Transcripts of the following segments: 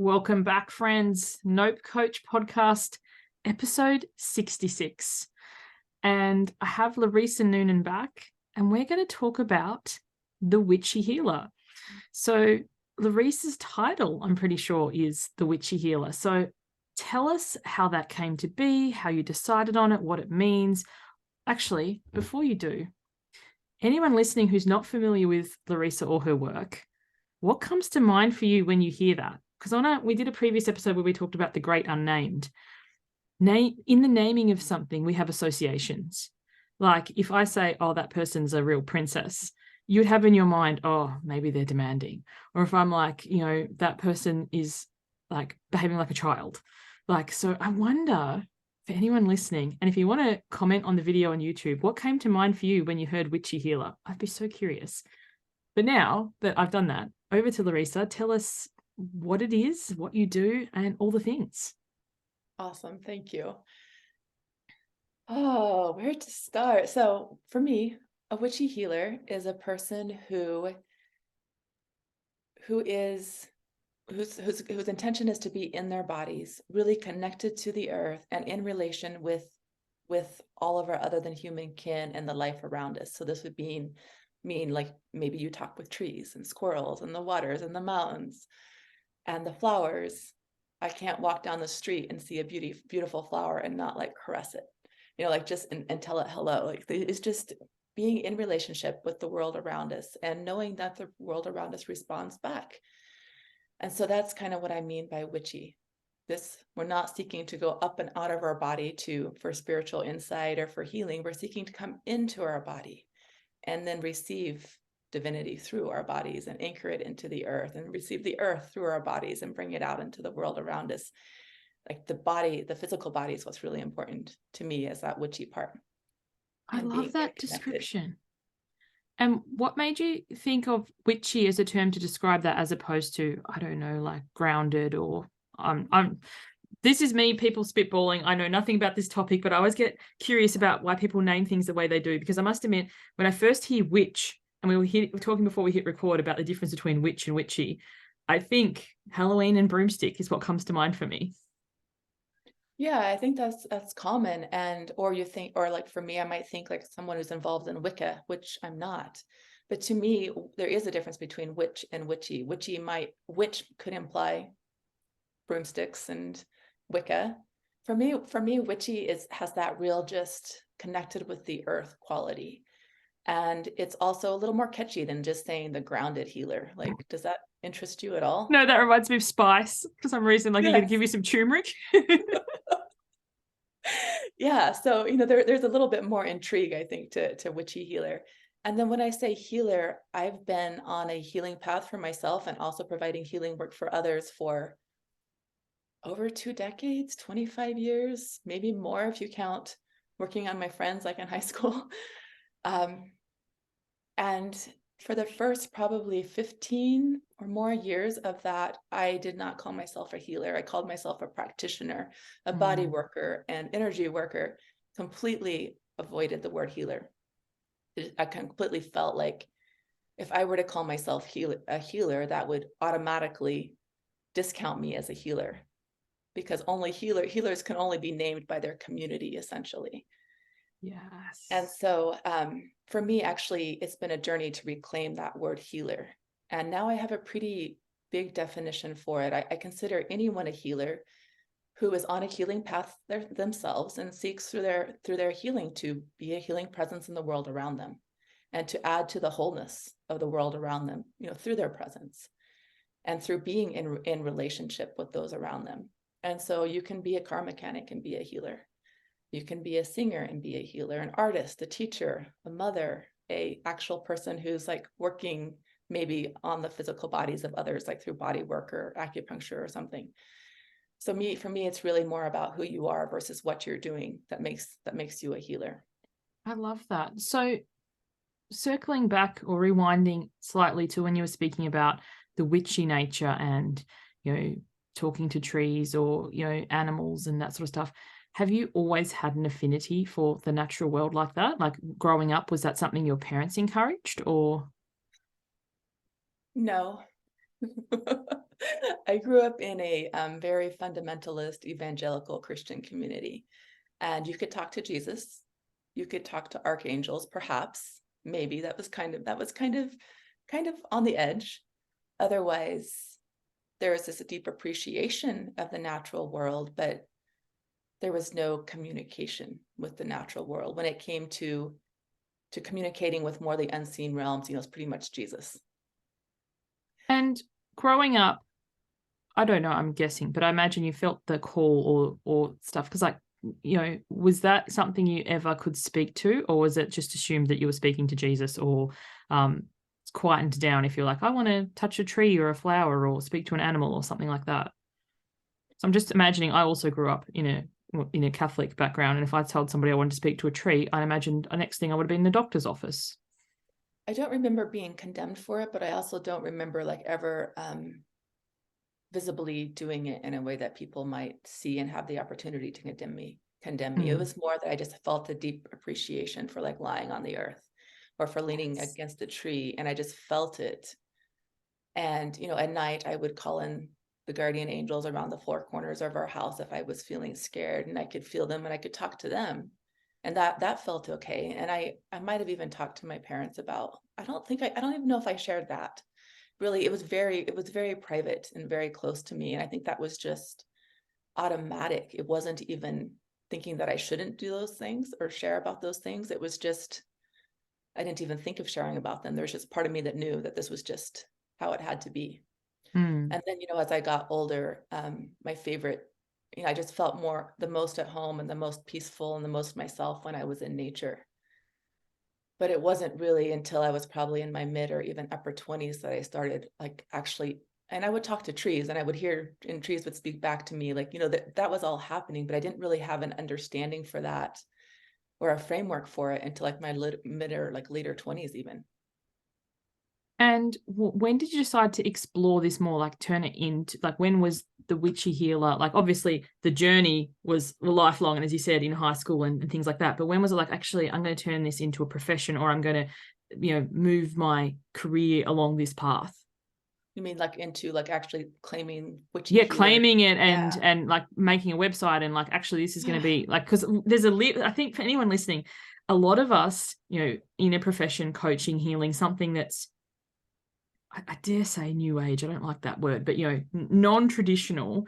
Welcome back, friends. Nope Coach Podcast, episode 66. And I have Larisa Noonan back, and we're going to talk about the Witchy Healer. So Larisa's title, I'm pretty sure, is the Witchy Healer. So tell us how that came to be, how you decided on it, what it means. Actually, before you do, anyone listening who's not familiar with Larisa or her work, what comes to mind for you when you hear that? Because we did a previous episode where we talked about the great unnamed. In the naming of something, we have associations. Like if I say, oh, that person's a real princess, you'd have in your mind, oh, maybe they're demanding. Or if I'm like, that person is like behaving like a child. So I wonder, for anyone listening, and if you want to comment on the video on YouTube, what came to mind for you when you heard Witchy Healer? I'd be so curious. But now that I've done that, over to Larisa. Tell us what it is, what you do, and all the things. Awesome. Thank you. Oh, where to start? So for me, a witchy healer is a person whose intention is to be in their bodies, really connected to the earth and in relation with all of our other than human kin and the life around us. So this would mean like maybe you talk with trees and squirrels and the waters and the mountains and the flowers. I can't walk down the street and see a beautiful flower and not like caress it, just and tell it hello. Like it's just being in relationship with the world around us and knowing that the world around us responds back. And so that's kind of what I mean by witchy. We're not seeking to go up and out of our body for spiritual insight or for healing. We're seeking to come into our body and then receive divinity through our bodies and anchor it into the earth and receive the earth through our bodies and bring it out into the world around us. Like the physical body is what's really important to me, is that witchy part. I love that description. And what made you think of witchy as a term to describe that, as opposed to, I don't know, like grounded or this is me, people spitballing. I know nothing about this topic, but I always get curious about why people name things the way they do, because I must admit, when I first hear witch, and we were talking before we hit record about the difference between witch and witchy, I think Halloween and broomstick is what comes to mind for me. Yeah, I think that's common. Or like for me, I might think like someone who's involved in Wicca, which I'm not. But to me, there is a difference between witch and witchy. Witch could imply broomsticks and Wicca. For me, witchy has that real just connected with the earth quality. And it's also a little more catchy than just saying the grounded healer. Like, does that interest you at all? No, that reminds me of spice for some reason. Like, yes. You're going to give you some turmeric. Yeah. So, there's a little bit more intrigue, I think, to witchy healer. And then when I say healer, I've been on a healing path for myself and also providing healing work for others for over 2 decades, 25 years, maybe more if you count working on my friends like in high school. And for the first probably 15 or more years of that, I did not call myself a healer. I called myself a practitioner, a body worker, and energy worker. Completely avoided the word healer. I completely felt like if I were to call myself a healer, that would automatically discount me as a healer, because healers can only be named by their community, essentially. Yes. And so for me, actually, it's been a journey to reclaim that word healer. And now I have a pretty big definition for it. I consider anyone a healer who is on a healing path themselves and seeks through their healing to be a healing presence in the world around them and to add to the wholeness of the world around them, through their presence and through being in relationship with those around them. And so you can be a car mechanic and be a healer. You can be a singer and be a healer, an artist, a teacher, a mother, a actual person who's like working maybe on the physical bodies of others, like through body work or acupuncture or something. So for me, it's really more about who you are versus what you're doing that makes you a healer. I love that. So circling back or rewinding slightly to when you were speaking about the witchy nature and, talking to trees or, animals and that sort of stuff, have you always had an affinity for the natural world like that? Like growing up, was that something your parents encouraged or? No, I grew up in a very fundamentalist evangelical Christian community, and you could talk to Jesus, you could talk to archangels, perhaps, maybe that was kind of on the edge. Otherwise, there was this deep appreciation of the natural world, but there was no communication with the natural world. When it came to communicating with more the unseen realms, it's pretty much Jesus. And growing up, I don't know, I'm guessing, but I imagine you felt the call or stuff because, like, was that something you ever could speak to, or was it just assumed that you were speaking to Jesus, or it's quietened down if you're like, I want to touch a tree or a flower or speak to an animal or something like that? So I'm just imagining, I also grew up in a Catholic background, and if I told somebody I wanted to speak to a tree, I imagined the next thing I would have been in the doctor's office. I don't remember being condemned for it, but I also don't remember like ever visibly doing it in a way that people might see and have the opportunity to condemn me. It was more that I just felt a deep appreciation for like lying on the earth or for leaning against a tree, and I just felt it. And at night I would call in the guardian angels around the four corners of our house if I was feeling scared, and I could feel them and I could talk to them, and that felt okay. And I might have even talked to my parents about, I don't even know if I shared that. Really, it was very private and very close to me, and I think that was just automatic. It wasn't even thinking that I shouldn't do those things or share about those things. It was just, I didn't even think of sharing about them. There's just part of me that knew that this was just how it had to be. And then, as I got older, my favorite, I just felt the most at home and the most peaceful and the most myself when I was in nature. But it wasn't really until I was probably in my mid or even upper 20s that I started like actually, and I would talk to trees and I would hear, and trees would speak back to me, like, that was all happening, but I didn't really have an understanding for that or a framework for it until like my mid or like later 20s even. And when did you decide to explore this more, like turn it into, like, when was the Witchy Healer? Like, obviously the journey was lifelong, and as you said, in high school and things like that. But when was it like, actually, I'm going to turn this into a profession, or I'm going to, move my career along this path? You mean like into like actually claiming Witchy Yeah, Healer? claiming it Yeah. and like making a website and like, actually, this is going to be like, because there's I think for anyone listening, a lot of us, in a profession, coaching, healing, something that's, I dare say new age. I don't like that word, but non-traditional.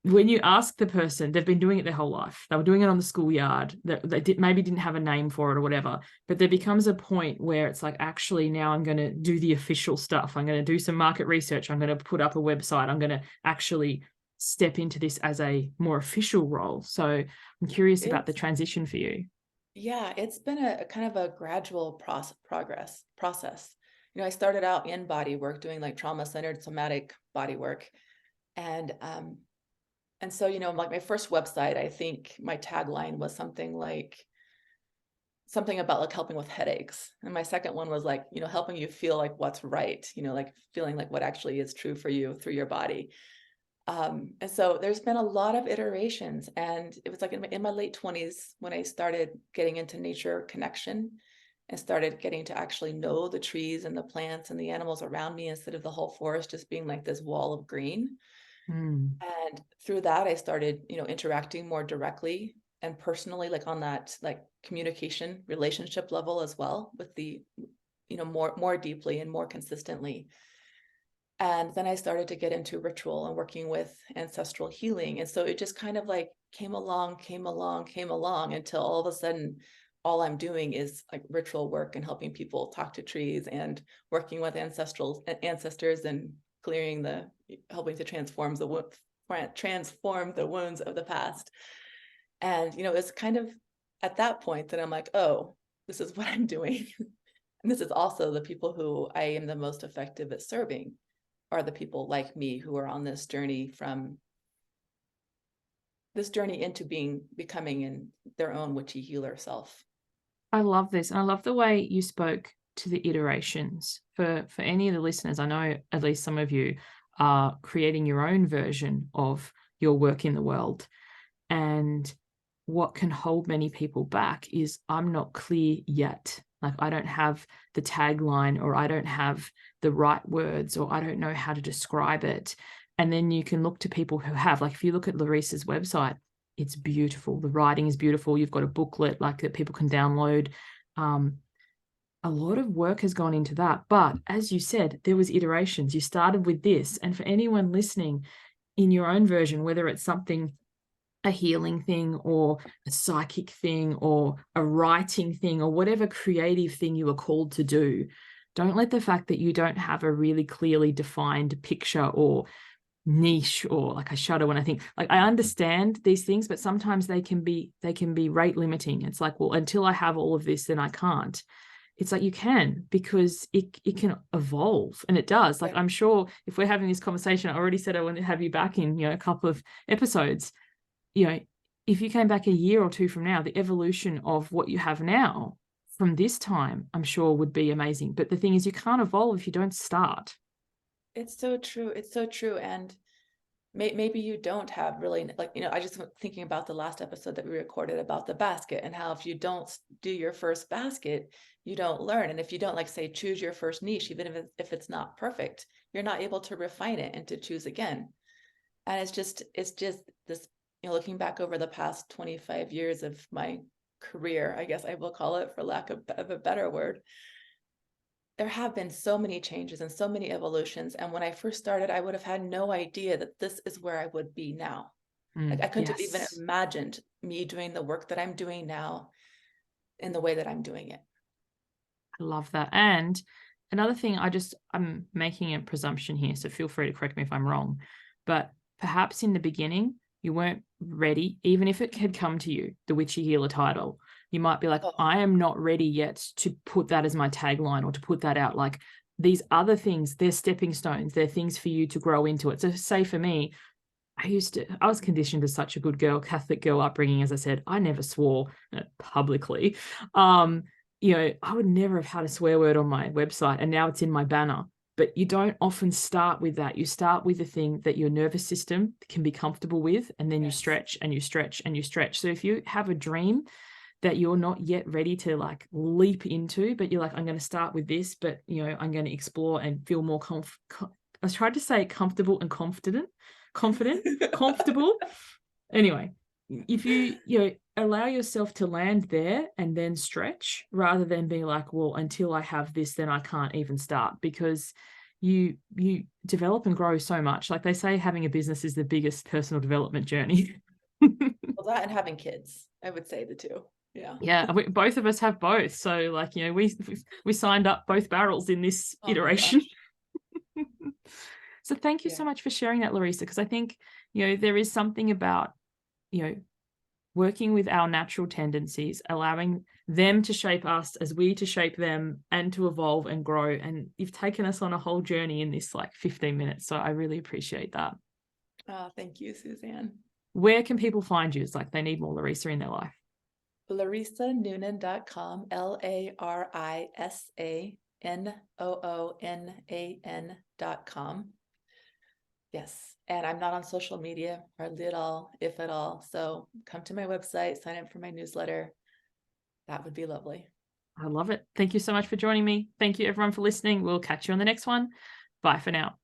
When you ask the person, they've been doing it their whole life. They were doing it on the schoolyard. Maybe didn't have a name for it or whatever. But there becomes a point where it's like, actually, now I'm going to do the official stuff. I'm going to do some market research. I'm going to put up a website. I'm going to actually step into this as a more official role. So I'm curious about the transition for you. Yeah, it's been a kind of a gradual process. I started out in body work, doing like trauma-centered somatic body work. And so, like my first website, I think my tagline was something about like helping with headaches. And my second one was like, helping you feel like what's right, like feeling like what actually is true for you through your body. And so there's been a lot of iterations, and it was like in my late 20s when I started getting into nature connection and started getting to actually know the trees and the plants and the animals around me instead of the whole forest just being like this wall of green. And through that, I started, interacting more directly and personally, like on that, like communication relationship level as well with the, more deeply and more consistently. And then I started to get into ritual and working with ancestral healing. And so it just kind of like came along until all of a sudden, all I'm doing is like ritual work and helping people talk to trees and working with ancestors and helping to transform the wounds of the past. And, it's kind of at that point that I'm like, oh, this is what I'm doing. And this is also the people who I am the most effective at serving are the people like me who are on this journey into becoming in their own witchy healer self. I love this. And I love the way you spoke to the iterations. For any of the listeners, I know at least some of you are creating your own version of your work in the world. And what can hold many people back is, I'm not clear yet Like, I don't have the tagline, or I don't have the right words, or I don't know how to describe it. And then you can look to people who have, like, if you look at Larissa's website, it's beautiful. The writing is beautiful. You've got a booklet like that people can download. A lot of work has gone into that. But as you said, there was iterations. You started with this. And for anyone listening, in your own version, whether it's something, a healing thing or a psychic thing or a writing thing or whatever creative thing you are called to do, don't let the fact that you don't have a really clearly defined picture or niche, or like, I shudder when I think, like, I understand these things, but sometimes they can be rate limiting. It's like, well, until I have all of this, then I can't. It's like, you can, because it can evolve, and it does. Like, I'm sure if we're having this conversation, I already said I want to have you back in, a couple of episodes. If you came back a year or two from now, the evolution of what you have now from this time, I'm sure would be amazing. But the thing is, you can't evolve if you don't start. It's so true. It's so true. And maybe you don't have really, like, I just thinking about the last episode that we recorded about the basket, and how if you don't do your first basket, you don't learn. And if you don't, like, say, choose your first niche, even if it's not perfect, you're not able to refine it and to choose again. And it's just this, looking back over the past 25 years of my career, I guess I will call it, for lack of a better word, there have been so many changes and so many evolutions. And when I first started, I would have had no idea that this is where I would be now. Like, I couldn't have even imagined me doing the work that I'm doing now in the way that I'm doing it. I love that. And another thing, I'm making a presumption here, so feel free to correct me if I'm wrong, but perhaps in the beginning, you weren't ready, even if it had come to you, the Witchy Healer title. You might be like, I am not ready yet to put that as my tagline, or to put that out. Like, these other things, they're stepping stones. They're things for you to grow into it. So say for me, I was conditioned as such a good girl, Catholic girl upbringing. As I said, I never swore publicly. I would never have had a swear word on my website, and now it's in my banner. But you don't often start with that. You start with the thing that your nervous system can be comfortable with, and then you stretch and you stretch and you stretch. So if you have a dream that you're not yet ready to, like, leap into, but you're like, I'm going to start with this, but I'm going to explore and feel more I tried to say comfortable and confident, comfortable. Anyway, if you allow yourself to land there and then stretch, rather than being like, well, until I have this, then I can't even start, because you develop and grow so much. Like they say, having a business is the biggest personal development journey. Well, that and having kids, I would say the two. Yeah, both of us have both. So, like, we signed up both barrels in this iteration. So thank you so much for sharing that, Larissa, because I think, there is something about, working with our natural tendencies, allowing them to shape us as we to shape them, and to evolve and grow. And you've taken us on a whole journey in this, like, 15 minutes. So I really appreciate that. Oh, thank you, Suzanne. Where can people find you? It's like they need more Larissa in their life. LarisaNoonan.com, LarisaNoonan.com. Yes. And I'm not on social media hardly at all, if at all. So come to my website, sign up for my newsletter. That would be lovely. I love it. Thank you so much for joining me. Thank you, everyone, for listening. We'll catch you on the next one. Bye for now.